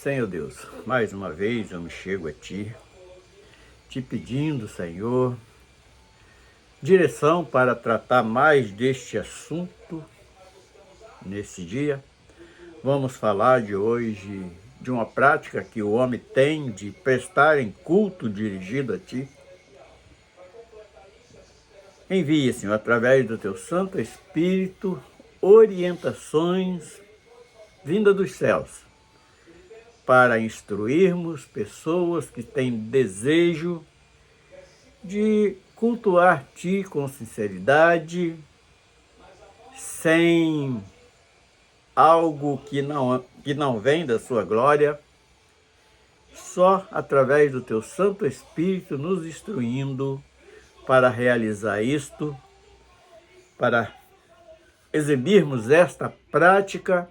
Senhor Deus, mais uma vez eu me chego a Ti, te pedindo, Senhor, direção para tratar mais deste assunto nesse dia. Vamos falar de hoje de uma prática que o homem tem de prestar em culto dirigido a Ti. Envia, Senhor, através do Teu Santo Espírito, orientações vindas dos céus, para instruirmos pessoas que têm desejo de cultuar Ti com sinceridade, sem algo que não vem da Sua glória, só através do Teu Santo Espírito nos instruindo para realizar isto, para exibirmos esta prática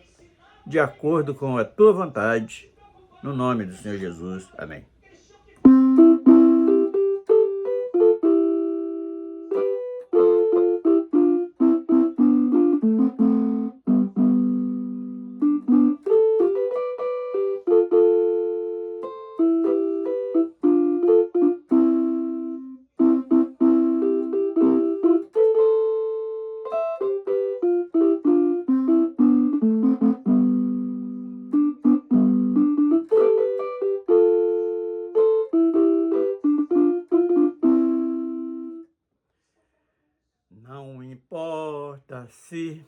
de acordo com a Tua vontade, no nome do Senhor Jesus. Amém. Não importa se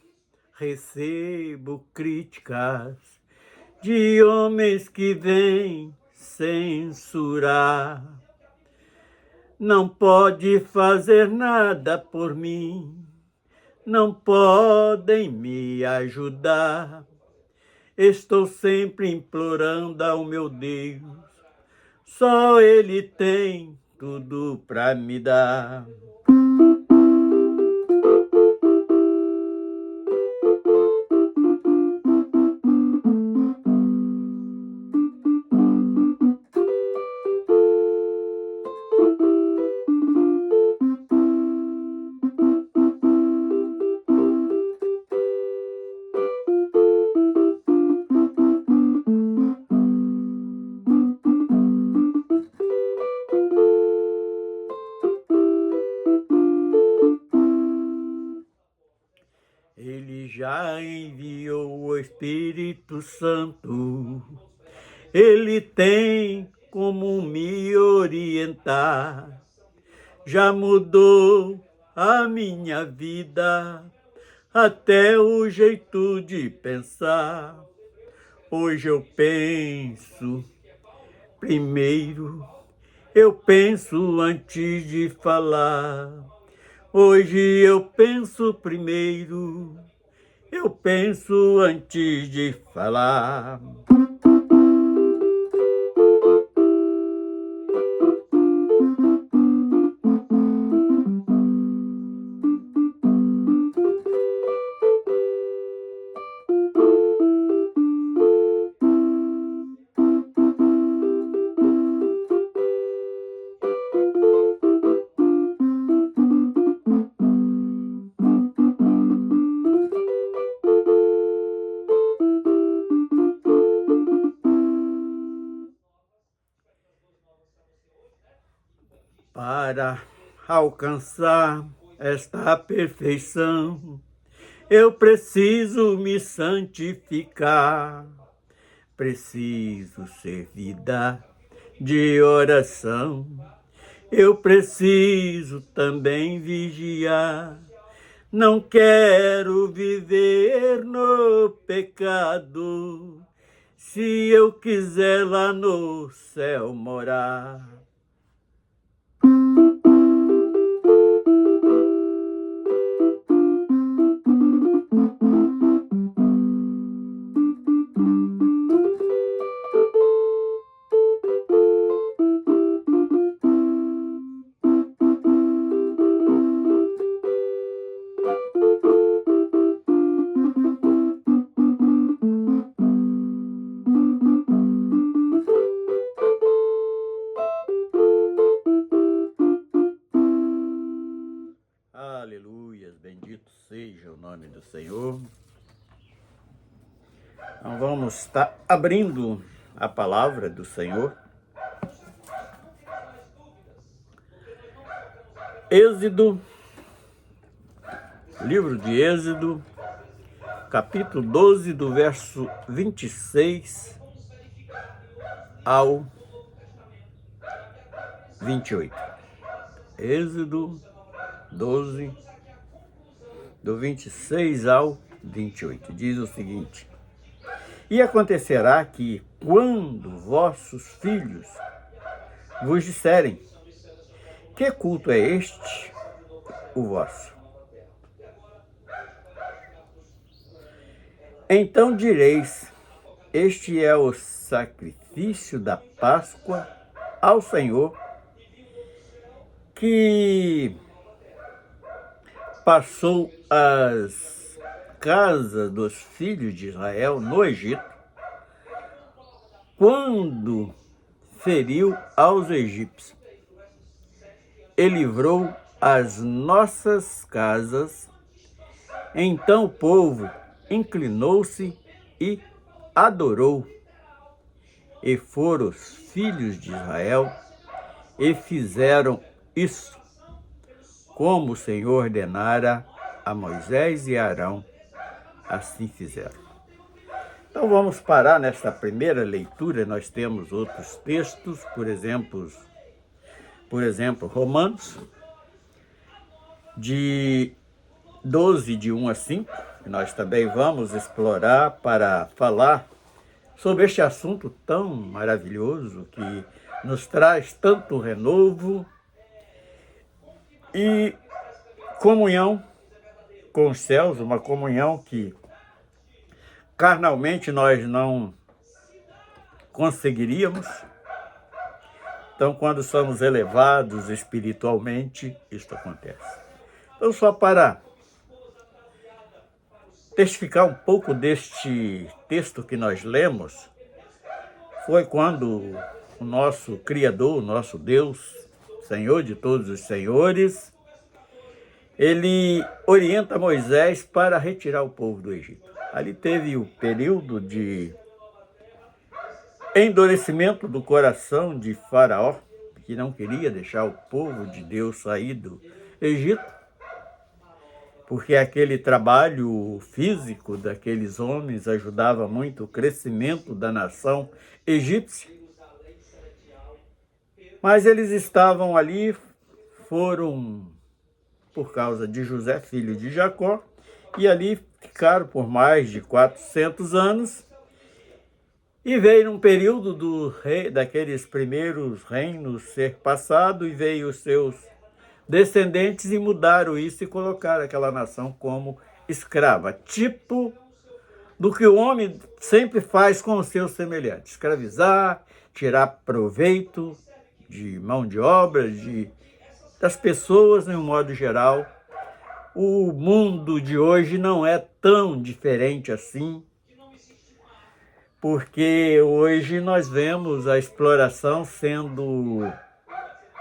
recebo críticas de homens que vêm censurar. Não pode fazer nada por mim, não podem me ajudar. Estou sempre implorando ao meu Deus, só Ele tem tudo para me dar. Ele já enviou o Espírito Santo, Ele tem como me orientar, já mudou a minha vida, até o jeito de pensar. Hoje eu penso primeiro, eu penso antes de falar. Hoje eu penso primeiro, eu penso antes de falar. Para alcançar esta perfeição, eu preciso me santificar, preciso ser vida de oração, eu preciso também vigiar. Não quero viver no pecado, se eu quiser lá no céu morar. Aleluias, bendito seja o nome do Senhor. Então vamos estar abrindo a palavra do Senhor. Êxodo, livro de Êxodo, capítulo 12, do verso 26 ao 28. Êxodo 12, do 26 ao 28, diz o seguinte: E acontecerá que, quando vossos filhos vos disserem: Que culto é este, o vosso? Então direis: Este é o sacrifício da Páscoa ao Senhor, que passou as casas dos filhos de Israel no Egito, quando feriu aos egípcios e livrou as nossas casas. Então o povo inclinou-se e adorou. E foram os filhos de Israel e fizeram isso, como o Senhor ordenara a Moisés e Arão, assim fizeram. Então vamos parar nesta primeira leitura. Nós temos outros textos, por exemplo, Romanos, de 12, de 1 a 5, que nós também vamos explorar para falar sobre este assunto tão maravilhoso que nos traz tanto renovo e comunhão com os céus, uma comunhão que carnalmente nós não conseguiríamos. Então, quando somos elevados espiritualmente, isto acontece. Então, só para testificar um pouco deste texto que nós lemos, foi quando o nosso Criador, o nosso Deus, Senhor de todos os senhores, ele orienta Moisés para retirar o povo do Egito. Ali teve o período de endurecimento do coração de Faraó, que não queria deixar o povo de Deus sair do Egito, porque aquele trabalho físico daqueles homens ajudava muito o crescimento da nação egípcia. Mas eles estavam ali, foram por causa de José, filho de Jacó, e ali ficaram por mais de 400 anos, e veio um período daqueles primeiros reinos ser passado, e veio os seus descendentes e mudaram isso e colocaram aquela nação como escrava, tipo do que o homem sempre faz com os seus semelhantes: escravizar, tirar proveito de mão de obra, das pessoas, em um modo geral. O mundo de hoje não é tão diferente assim, porque hoje nós vemos a exploração sendo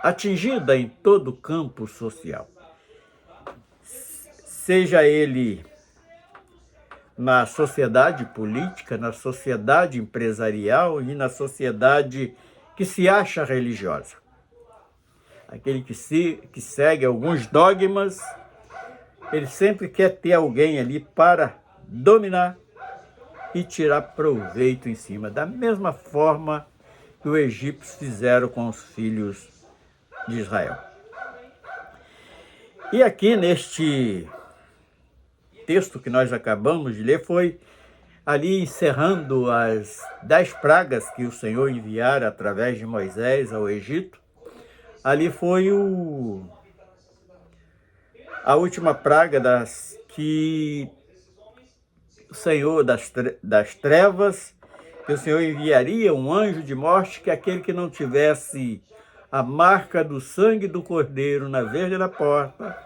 atingida em todo o campo social. Seja ele na sociedade política, na sociedade empresarial e na sociedade que se acha religiosa. Aquele que segue alguns dogmas, ele sempre quer ter alguém ali para dominar e tirar proveito em cima, da mesma forma que os egípcios fizeram com os filhos de Israel. E aqui neste texto que nós acabamos de ler, foi ali encerrando as 10 pragas que o Senhor enviara através de Moisés ao Egito. Ali foi a última praga que o Senhor das trevas, que o Senhor enviaria um anjo de morte, que aquele que não tivesse a marca do sangue do Cordeiro na verga da porta,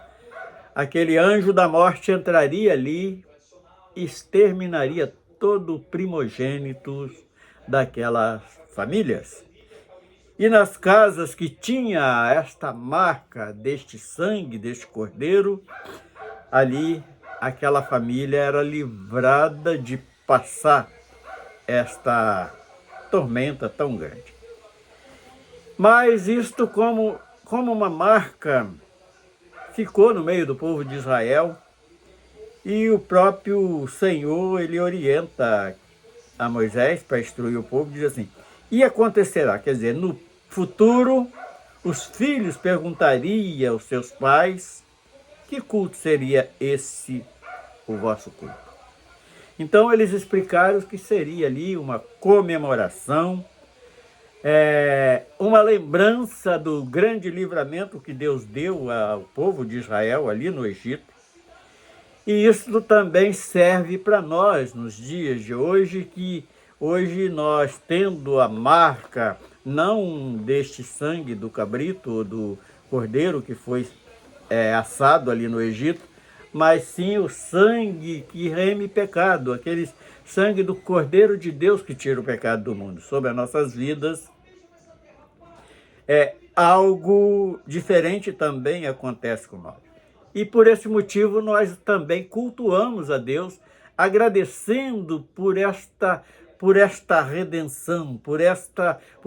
aquele anjo da morte entraria ali e exterminaria todo o primogênito daquelas famílias. E nas casas que tinha esta marca deste sangue, deste cordeiro, ali aquela família era livrada de passar esta tormenta tão grande. Mas isto como uma marca ficou no meio do povo de Israel, e o próprio Senhor, ele orienta a Moisés para instruir o povo, diz assim: e acontecerá, quer dizer, no futuro, os filhos perguntariam aos seus pais que culto seria esse, o vosso culto. Então eles explicaram que seria ali uma comemoração, uma lembrança do grande livramento que Deus deu ao povo de Israel ali no Egito. E isso também serve para nós nos dias de hoje, que hoje nós, tendo a marca não deste sangue do cabrito ou do cordeiro que foi assado ali no Egito, mas sim o sangue que reme pecado, aquele sangue do Cordeiro de Deus que tira o pecado do mundo sobre as nossas vidas. Algo diferente também acontece com nós. E por esse motivo nós também cultuamos a Deus, agradecendo por esta redenção, por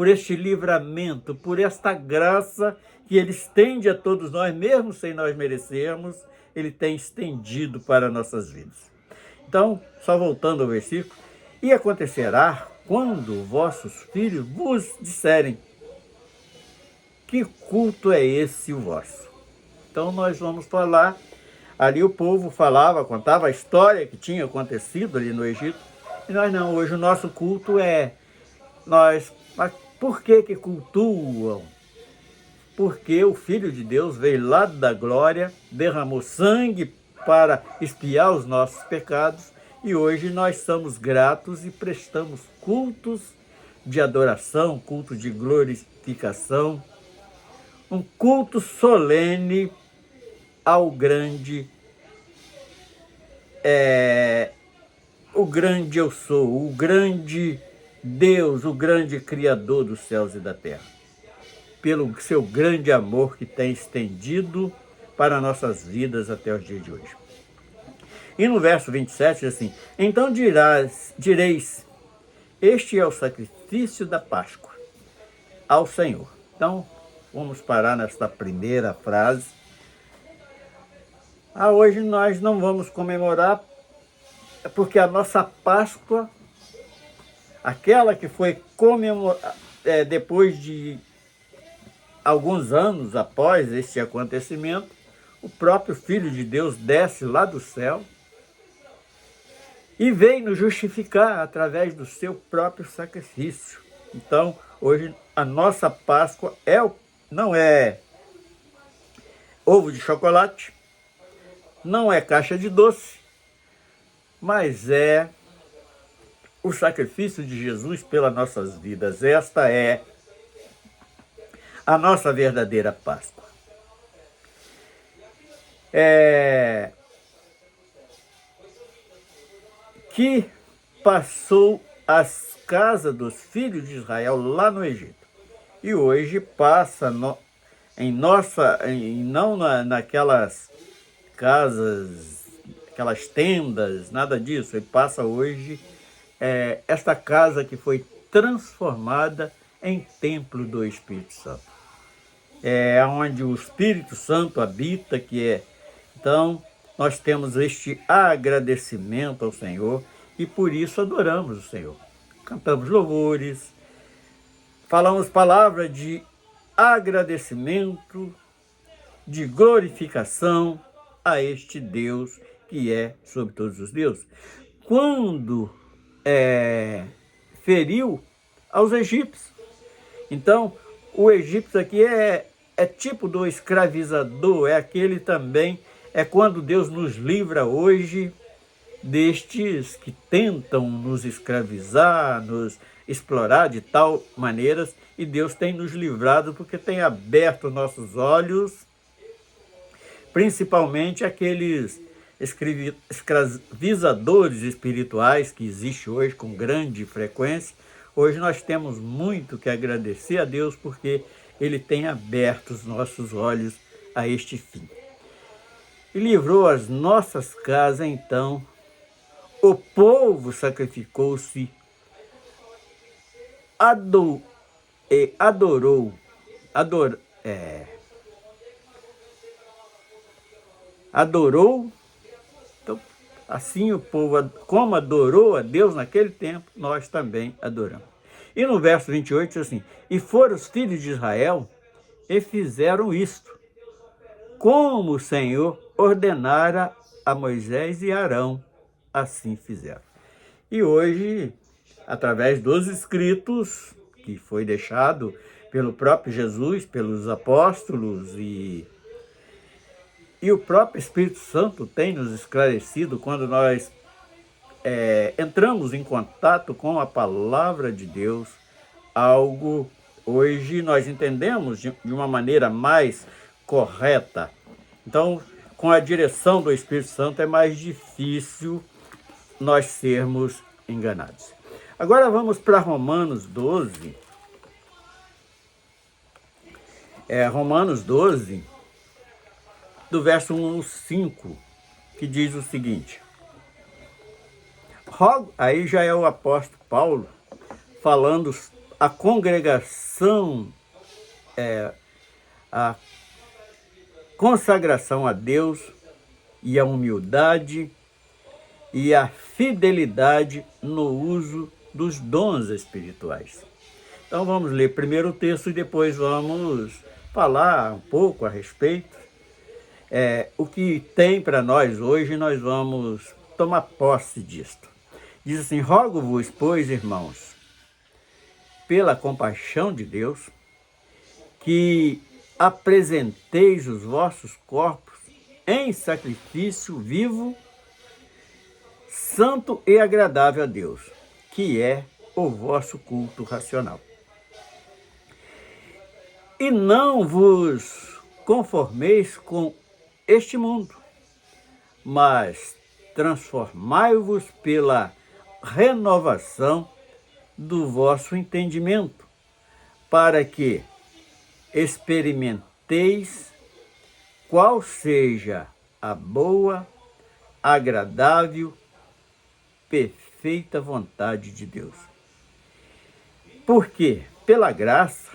este livramento, por esta graça que Ele estende a todos nós, mesmo sem nós merecermos, Ele tem estendido para nossas vidas. Então, só voltando ao versículo: e acontecerá quando vossos filhos vos disserem: que culto é esse o vosso? Então nós vamos falar, ali o povo falava, contava a história que tinha acontecido ali no Egito, e nós não, hoje o nosso culto mas por que cultuam? Porque o Filho de Deus veio lá da glória, derramou sangue para expiar os nossos pecados, e hoje nós somos gratos e prestamos cultos de adoração, culto de glorificação, um culto solene ao grande, o grande eu sou, o grande Deus, o grande Criador dos céus e da terra, pelo seu grande amor que tem estendido para nossas vidas até os dias de hoje. E no verso 27 diz assim: então direis, este é o sacrifício da Páscoa ao Senhor. Então, vamos parar nesta primeira frase. Hoje nós não vamos comemorar, porque a nossa Páscoa, aquela que foi comemorada depois de alguns anos após este acontecimento, o próprio Filho de Deus desce lá do céu e vem nos justificar através do seu próprio sacrifício. Então, hoje a nossa Páscoa não é ovo de chocolate, não é caixa de doce, mas é o sacrifício de Jesus pelas nossas vidas. Esta é a nossa verdadeira Páscoa. Que passou as casas dos filhos de Israel lá no Egito, e hoje passa não naquelas casas, aquelas tendas, nada disso. Ele passa hoje esta casa que foi transformada em templo do Espírito Santo. Onde o Espírito Santo habita, Então, nós temos este agradecimento ao Senhor e por isso adoramos o Senhor. Cantamos louvores, falamos palavras de agradecimento, de glorificação a este Deus que é sobre todos os deuses. Quando feriu aos egípcios. Então, o egípcio aqui é tipo do escravizador, aquele também, quando Deus nos livra hoje destes que tentam nos escravizar, nos explorar de tal maneira, e Deus tem nos livrado porque tem aberto nossos olhos, principalmente aqueles escravizadores espirituais que existem hoje com grande frequência. Hoje nós temos muito que agradecer a Deus porque Ele tem aberto os nossos olhos a este fim. E livrou as nossas casas, então o povo sacrificou-se ado, adorou, ador, adorou. Então, assim o povo, como adorou a Deus naquele tempo, nós também adoramos. E no verso 28 diz assim: e foram os filhos de Israel e fizeram isto, como o Senhor ordenara a Moisés e Arão, assim fizeram. E hoje, através dos escritos que foi deixado pelo próprio Jesus, pelos apóstolos e o próprio Espírito Santo tem nos esclarecido quando nós entramos em contato com a palavra de Deus, algo hoje nós entendemos de uma maneira mais correta. Então, com a direção do Espírito Santo é mais difícil nós sermos enganados. Agora vamos para Romanos 12. Romanos 12, do verso 1 ao 5, que diz o seguinte: aí já é o apóstolo Paulo falando a congregação, a consagração a Deus e a humildade e a fidelidade no uso dos dons espirituais. Então vamos ler primeiro o texto e depois vamos falar um pouco a respeito. O que tem para nós hoje, nós vamos tomar posse disto. Diz assim: rogo-vos, pois, irmãos, pela compaixão de Deus, que apresenteis os vossos corpos em sacrifício vivo, santo e agradável a Deus, que é o vosso culto racional. E não vos conformeis com este mundo, mas transformai-vos pela renovação do vosso entendimento, para que experimenteis qual seja a boa, agradável, perfeita vontade de Deus. Porque, pela graça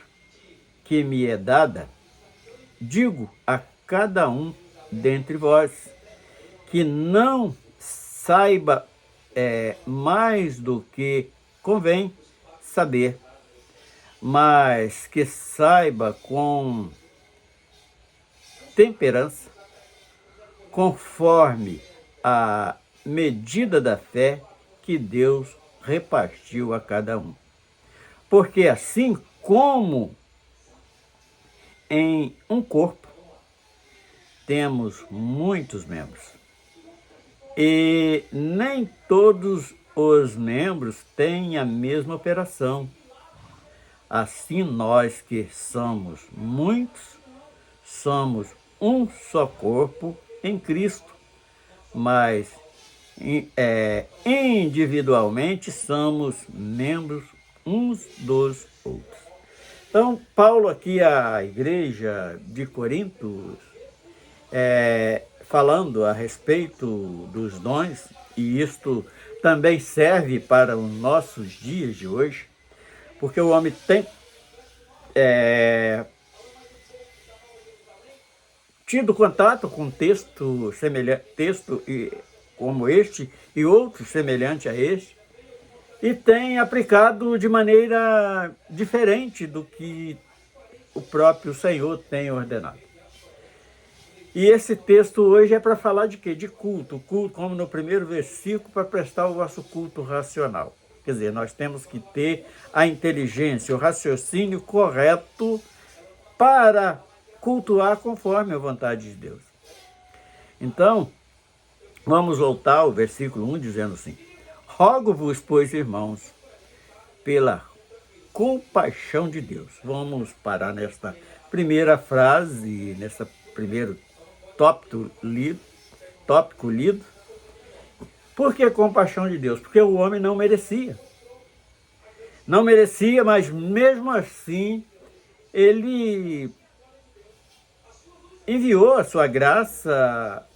que me é dada, digo a cada um dentre vós, que não saiba mais do que convém saber, mas que saiba com temperança, conforme a medida da fé que Deus repartiu a cada um. Porque assim como em um corpo temos muitos membros, e nem todos os membros têm a mesma operação. Assim nós que somos muitos, somos um só corpo em Cristo, mas individualmente somos membros uns dos outros. Então, Paulo aqui, à igreja de Corinto, falando a respeito dos dons, e isto também serve para os nossos dias de hoje, porque o homem tem tido contato com texto como este e outros semelhantes a este, e tem aplicado de maneira diferente do que o próprio Senhor tem ordenado. E esse texto hoje é para falar de quê? De culto. Culto, como no primeiro versículo, para prestar o vosso culto racional. Quer dizer, nós temos que ter a inteligência, o raciocínio correto para cultuar conforme a vontade de Deus. Então, vamos voltar ao versículo 1, dizendo assim: rogo-vos, pois, irmãos, pela compaixão de Deus. Vamos parar nesta primeira frase, nesse primeiro tópico lido. Por que compaixão de Deus? Porque o homem não merecia. Não merecia, mas mesmo assim, ele enviou a sua graça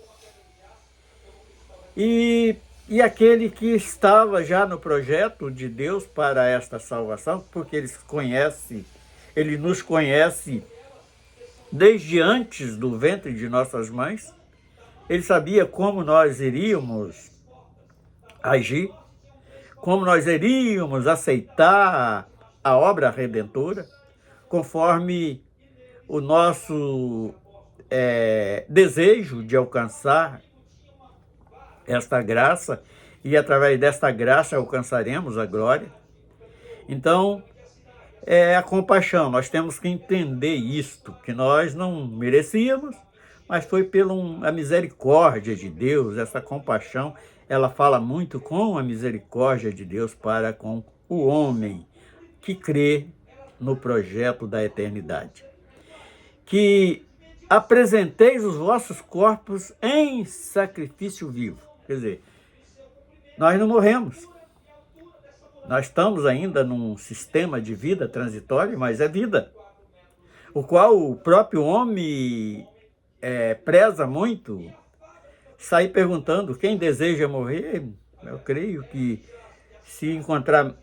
e E aquele que estava já no projeto de Deus para esta salvação, porque ele nos conhece desde antes do ventre de nossas mães, ele sabia como nós iríamos agir, como nós iríamos aceitar a obra redentora, conforme o nosso desejo de alcançar esta graça, e através desta graça alcançaremos a glória. Então, é a compaixão, nós temos que entender isto, que nós não merecíamos, mas foi pela misericórdia de Deus. Essa compaixão, ela fala muito com a misericórdia de Deus para com o homem que crê no projeto da eternidade. Que apresenteis os vossos corpos em sacrifício vivo. Quer dizer, nós não morremos. Nós estamos ainda num sistema de vida transitório, mas é vida, o qual o próprio homem preza muito. Sair perguntando quem deseja morrer, eu creio que se encontrar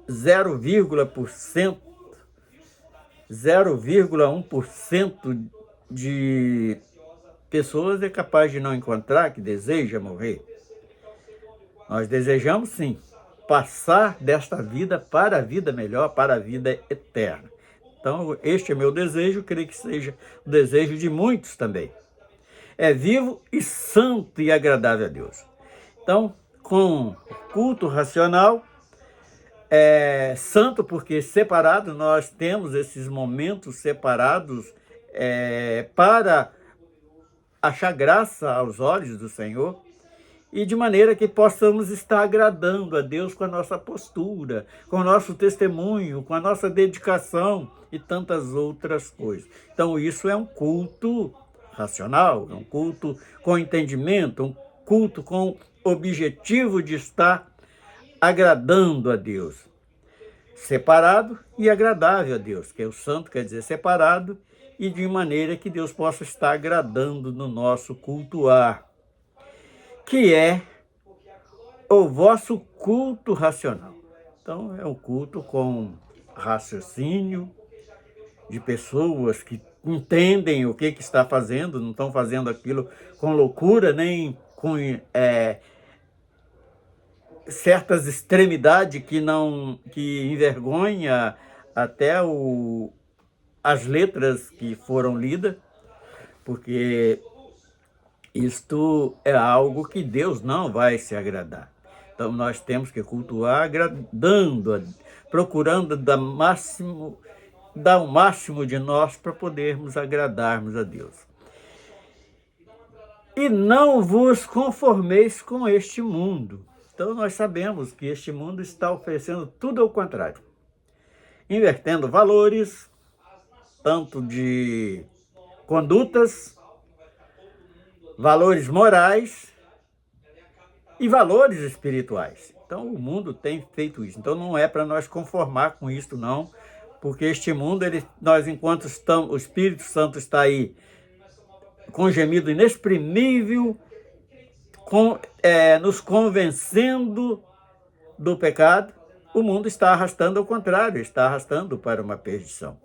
0,1% de pessoas é capaz de não encontrar que deseja morrer. Nós desejamos sim passar desta vida para a vida melhor, para a vida eterna. Então, este é meu desejo, creio que seja o desejo de muitos também. É vivo e santo e agradável a Deus. Então, com o culto racional, santo porque separado, nós temos esses momentos separados para achar graça aos olhos do Senhor, e de maneira que possamos estar agradando a Deus com a nossa postura, com o nosso testemunho, com a nossa dedicação e tantas outras coisas. Então isso é um culto racional, é um culto com entendimento, um culto com objetivo de estar agradando a Deus. Separado e agradável a Deus, que é o santo, quer dizer separado, e de maneira que Deus possa estar agradando no nosso cultuar, que é o vosso culto racional. Então, é um culto com raciocínio, de pessoas que entendem o que está fazendo, não estão fazendo aquilo com loucura, nem com certas extremidades que envergonha até as letras que foram lidas, porque isto é algo que Deus não vai se agradar. Então nós temos que cultuar agradando, procurando dar o máximo de nós para podermos agradarmos a Deus. E não vos conformeis com este mundo. Então nós sabemos que este mundo está oferecendo tudo ao contrário, invertendo valores, tanto de condutas, valores morais e valores espirituais. Então o mundo tem feito isso. Então não é para nós conformar com isso não, porque este mundo, nós enquanto o Espírito Santo está aí com gemido inexprimível, nos convencendo do pecado, o mundo está arrastando ao contrário, está arrastando para uma perdição.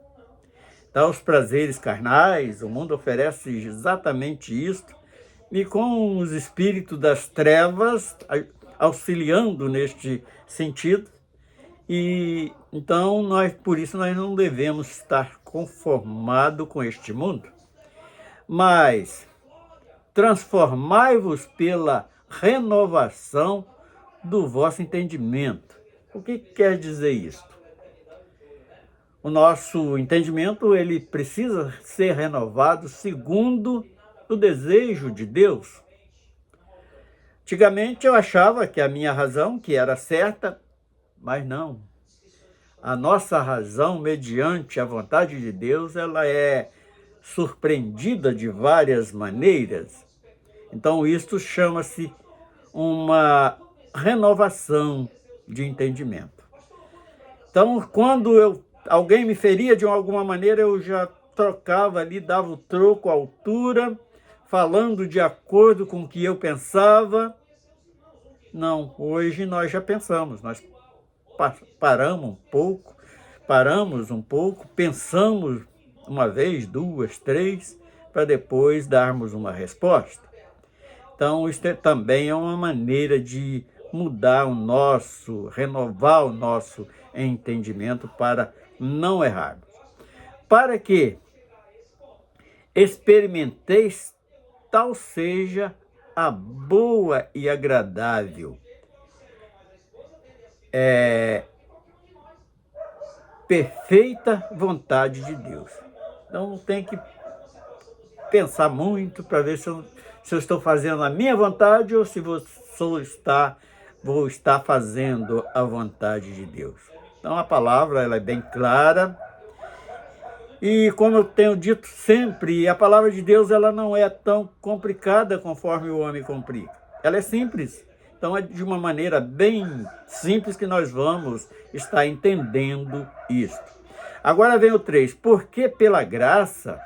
Então os prazeres carnais, o mundo oferece exatamente isto, e com os espíritos das trevas auxiliando neste sentido. E então por isso nós não devemos estar conformados com este mundo, mas transformai-vos pela renovação do vosso entendimento. O que quer dizer isto? O nosso entendimento ele precisa ser renovado segundo o desejo de Deus. Antigamente eu achava que a minha razão que era certa, mas não. A nossa razão, mediante a vontade de Deus, ela é surpreendida de várias maneiras. Então isto chama-se uma renovação de entendimento. Então quando alguém me feria de alguma maneira, eu já trocava ali, dava o troco à altura, falando de acordo com o que eu pensava, Não, hoje nós já pensamos, nós paramos um pouco, pensamos uma vez, duas, três, para depois darmos uma resposta. Então, isso também é uma maneira de renovar o nosso entendimento para não errarmos. Para que experimenteis tal seja a boa e agradável, perfeita vontade de Deus. Então não tem que pensar muito para ver se eu estou fazendo a minha vontade ou se vou estar fazendo a vontade de Deus. Então a palavra ela é bem clara. E como eu tenho dito sempre, a palavra de Deus ela não é tão complicada conforme o homem complica. Ela é simples. Então é de uma maneira bem simples que nós vamos estar entendendo isto. Agora vem o 3. Porque pela graça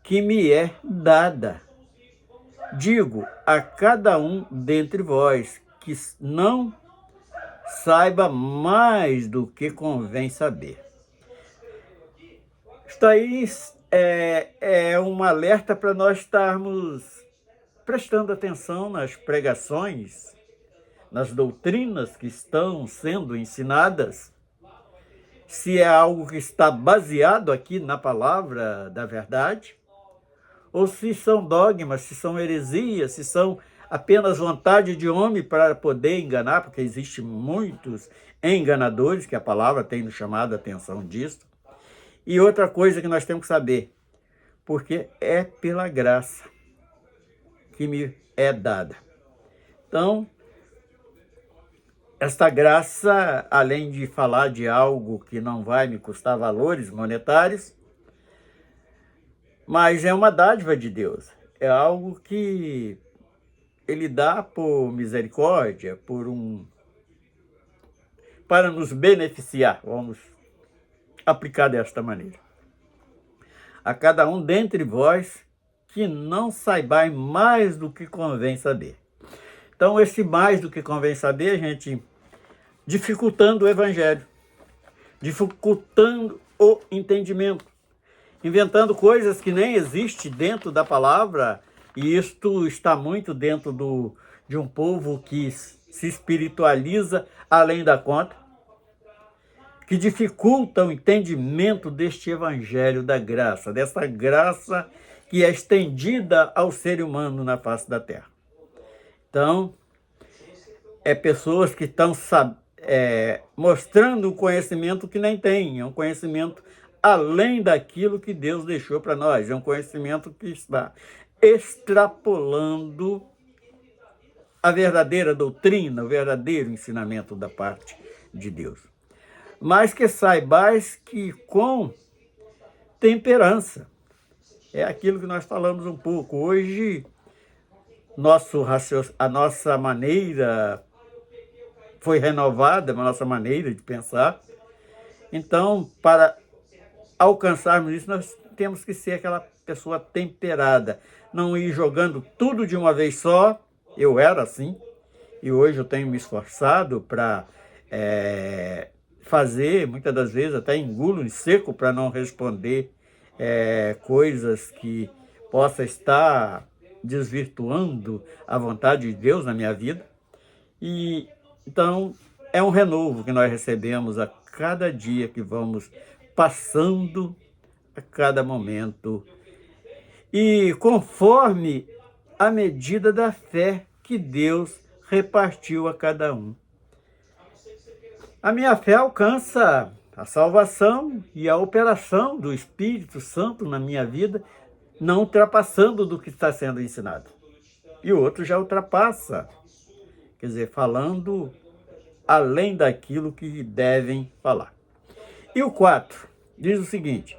que me é dada, digo a cada um dentre vós que não saiba mais do que convém saber. Isso aí é um alerta para nós estarmos prestando atenção nas pregações, nas doutrinas que estão sendo ensinadas, se é algo que está baseado aqui na palavra da verdade, ou se são dogmas, se são heresias, se são apenas vontade de homem para poder enganar, porque existem muitos enganadores, que a palavra tem nos chamado a atenção disso. E outra coisa que nós temos que saber, porque é pela graça que me é dada. Então, esta graça, além de falar de algo que não vai me custar valores monetários, mas é uma dádiva de Deus. É algo que Ele dá por misericórdia, para nos beneficiar. Vamos aplicar desta maneira. A cada um dentre vós que não saibais mais do que convém saber. Então, esse mais do que convém saber, a gente dificultando o evangelho, dificultando o entendimento, inventando coisas que nem existem dentro da palavra, e isto está muito dentro de um povo que se espiritualiza além da conta, que dificulta o entendimento deste evangelho da graça, dessa graça que é estendida ao ser humano na face da terra. Então, pessoas que estão mostrando um conhecimento que nem tem, é um conhecimento além daquilo que Deus deixou para nós, é um conhecimento que está extrapolando a verdadeira doutrina, o verdadeiro ensinamento da parte de Deus. Mas que saibais que com temperança, é aquilo que nós falamos um pouco. Hoje, a nossa maneira foi renovada, a nossa maneira de pensar. Então, para alcançarmos isso, nós temos que ser aquela pessoa temperada, não ir jogando tudo de uma vez só. Eu era assim, e hoje eu tenho me esforçado para fazer, muitas das vezes até engulo em seco para não responder coisas que possa estar desvirtuando a vontade de Deus na minha vida. E então é um renovo que nós recebemos a cada dia que vamos passando, a cada momento, e conforme a medida da fé que Deus repartiu a cada um. A minha fé alcança a salvação e a operação do Espírito Santo na minha vida, não ultrapassando do que está sendo ensinado. E o outro já ultrapassa, quer dizer, falando além daquilo que devem falar. E o 4 diz o seguinte: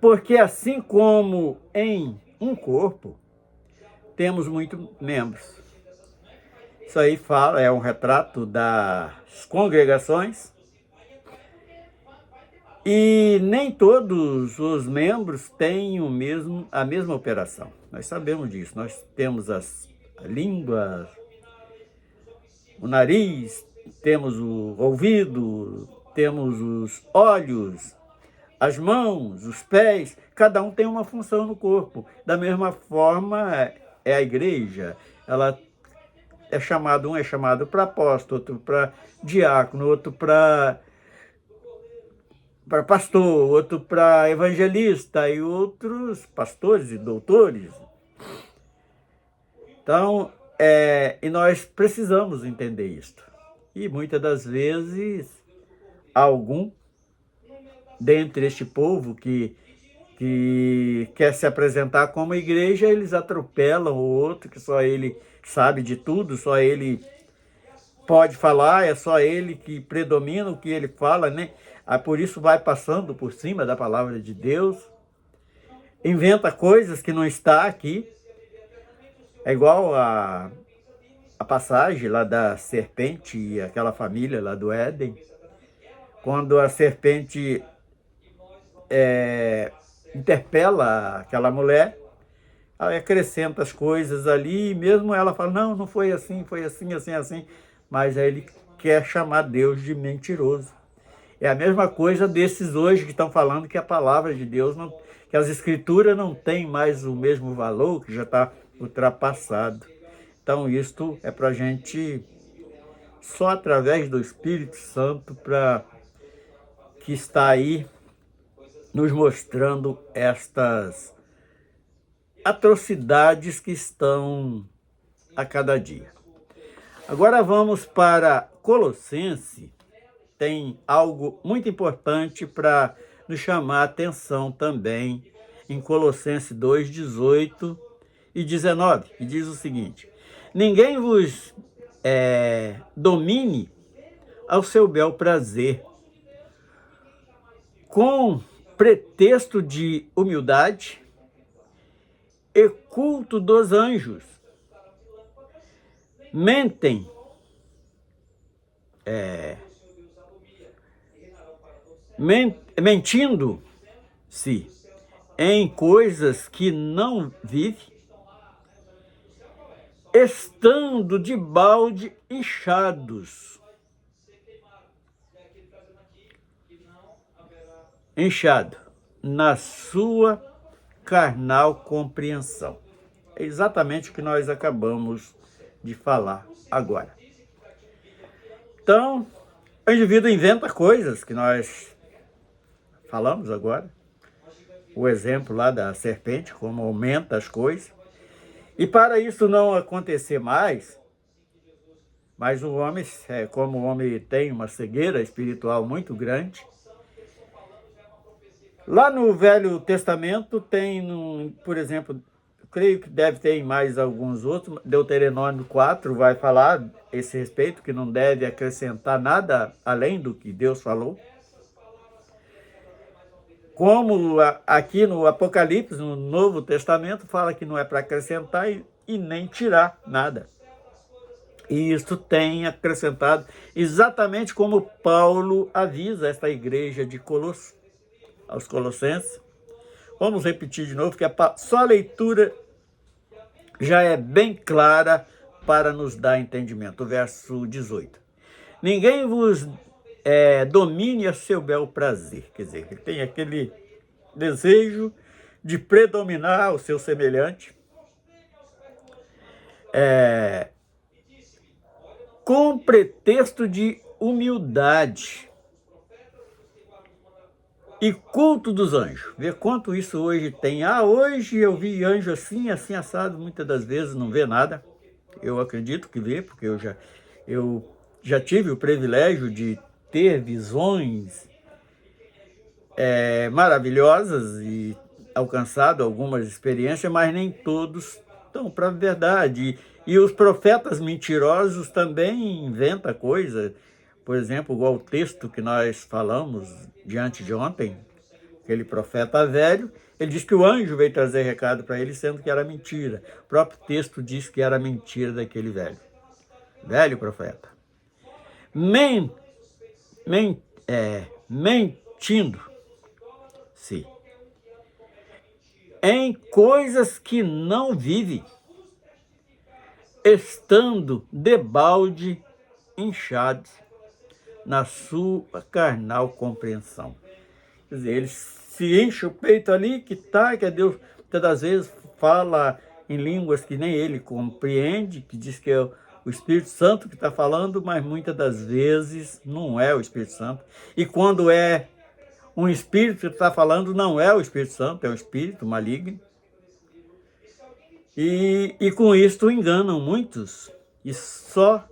porque assim como em um corpo temos muitos membros. Isso aí é um retrato das congregações. E nem todos os membros têm a mesma operação. Nós sabemos disso. Nós temos as línguas, o nariz, temos o ouvido, temos os olhos, as mãos, os pés, cada um tem uma função no corpo. Da mesma forma é a igreja, ela um é chamado para apóstolo, outro para diácono, outro para pastor, outro para evangelista e outros pastores e doutores. Então, e nós precisamos entender isto. E muitas das vezes, algum dentre este povo que quer se apresentar como igreja, eles atropelam o outro, que só ele sabe de tudo, só ele pode falar, é só ele que predomina o que ele fala, né? Por isso vai passando por cima da palavra de Deus, inventa coisas que não está aqui. É igual a passagem lá da serpente e aquela família lá do Éden, quando a serpente interpela aquela mulher, ela acrescenta as coisas ali, e mesmo ela fala, não foi assim, foi assim, assim, assim, mas aí ele quer chamar Deus de mentiroso. É a mesma coisa desses hoje que estão falando que a palavra de Deus, que as escrituras não têm mais o mesmo valor, que já está ultrapassado. Então isto é para a gente, só através do Espírito Santo, que está aí nos mostrando estas atrocidades que estão a cada dia. Agora vamos para Colossenses. Tem algo muito importante para nos chamar a atenção também em Colossenses 2, 18 e 19, que diz o seguinte: ninguém vos domine ao seu bel prazer, com pretexto de humildade e culto dos anjos. Mentindo-se em coisas que não vive, estando de balde inchado na sua carnal compreensão. É exatamente o que nós acabamos de falar agora. Então, o indivíduo inventa coisas que nós falamos agora. O exemplo lá da serpente, como aumenta as coisas. E para isso não acontecer mais, mas o homem, como o homem tem uma cegueira espiritual muito grande, lá no Velho Testamento tem, por exemplo, creio que deve ter mais alguns outros, Deuteronômio 4 vai falar esse respeito, que não deve acrescentar nada além do que Deus falou. Como aqui no Apocalipse, no Novo Testamento, fala que não é para acrescentar e nem tirar nada. E isso tem acrescentado exatamente como Paulo avisa esta igreja de aos Colossenses. Vamos repetir de novo, que só a leitura já é bem clara para nos dar entendimento. O verso 18. Ninguém vos domine a seu bel prazer. Quer dizer, ele tem aquele desejo de predominar o seu semelhante, com pretexto de humildade e culto dos anjos. Vê quanto isso hoje tem. Hoje eu vi anjo assim, assim assado, muitas das vezes não vê nada. Eu acredito que vê, porque eu já tive o privilégio de ter visões maravilhosas e alcançado algumas experiências, mas nem todos estão para a verdade. E os profetas mentirosos também inventam coisa. Por exemplo, igual o texto que nós falamos diante de ontem, aquele profeta velho, ele diz que o anjo veio trazer recado para ele, sendo que era mentira. O próprio texto diz que era mentira daquele velho profeta. Mentindo-se em coisas que não vive, estando debalde inchados na sua carnal compreensão. Quer dizer, eles se enchem o peito ali, que Deus, muitas das vezes, fala em línguas que nem ele compreende, que diz que é o Espírito Santo que está falando, mas muitas das vezes não é o Espírito Santo. E quando é um Espírito que está falando, não é o Espírito Santo, é um Espírito maligno. E com isso enganam muitos. E só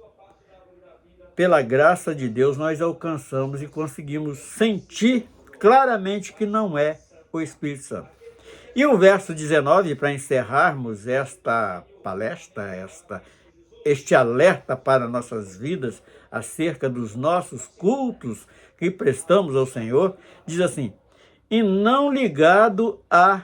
pela graça de Deus nós alcançamos e conseguimos sentir claramente que não é o Espírito Santo. E o verso 19, para encerrarmos esta palestra, este alerta para nossas vidas acerca dos nossos cultos que prestamos ao Senhor, diz assim: e não ligado à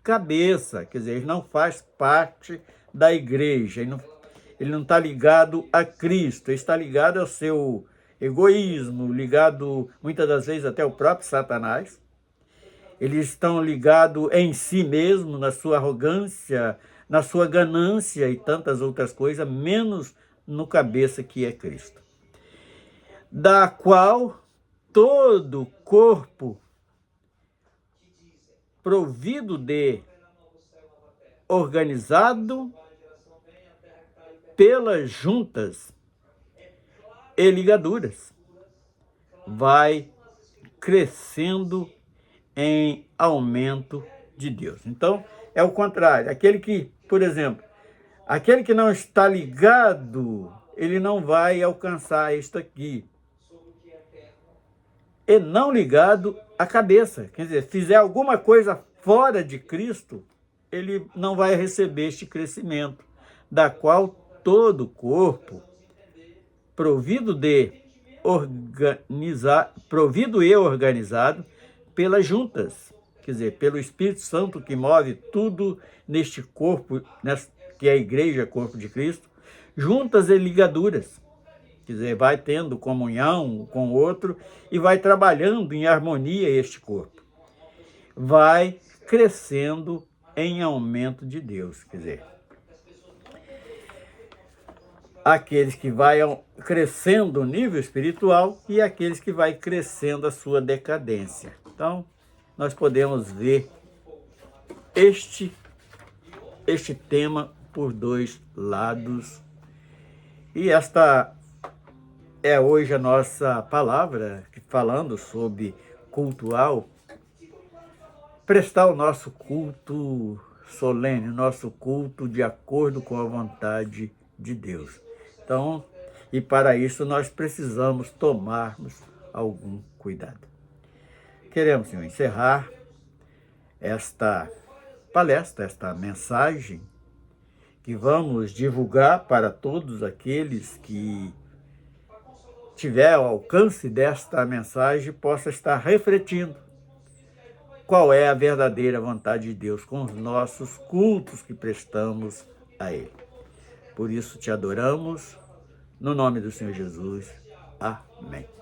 cabeça, quer dizer, ele não faz parte da igreja, ele não está ligado a Cristo, ele está ligado ao seu egoísmo, ligado muitas das vezes até ao próprio Satanás. Eles estão ligados em si mesmo, na sua arrogância, na sua ganância e tantas outras coisas, menos no cabeça que é Cristo. Da qual todo corpo provido de organizado pelas juntas e ligaduras vai crescendo em aumento de Deus. Então, é o contrário. Aquele que, por exemplo, aquele que não está ligado, ele não vai alcançar isto aqui. E não ligado à cabeça. Quer dizer, fizer alguma coisa fora de Cristo, ele não vai receber este crescimento, da qual todo o corpo, provido e organizado pelas juntas, quer dizer, pelo Espírito Santo que move tudo neste corpo, que é a igreja, corpo de Cristo, juntas e ligaduras, quer dizer, vai tendo comunhão com o outro e vai trabalhando em harmonia este corpo. Vai crescendo em aumento de Deus, quer dizer, aqueles que vão crescendo o nível espiritual e aqueles que vai crescendo a sua decadência. Então, nós podemos ver este tema por dois lados. E esta é hoje a nossa palavra, falando sobre cultuar, prestar o nosso culto solene, o nosso culto de acordo com a vontade de Deus. Então, e para isso nós precisamos tomarmos algum cuidado. Queremos, Senhor, encerrar esta palestra, esta mensagem, que vamos divulgar para todos aqueles que tiver o alcance desta mensagem, possa estar refletindo qual é a verdadeira vontade de Deus com os nossos cultos que prestamos a Ele. Por isso te adoramos, no nome do Senhor Jesus. Amém.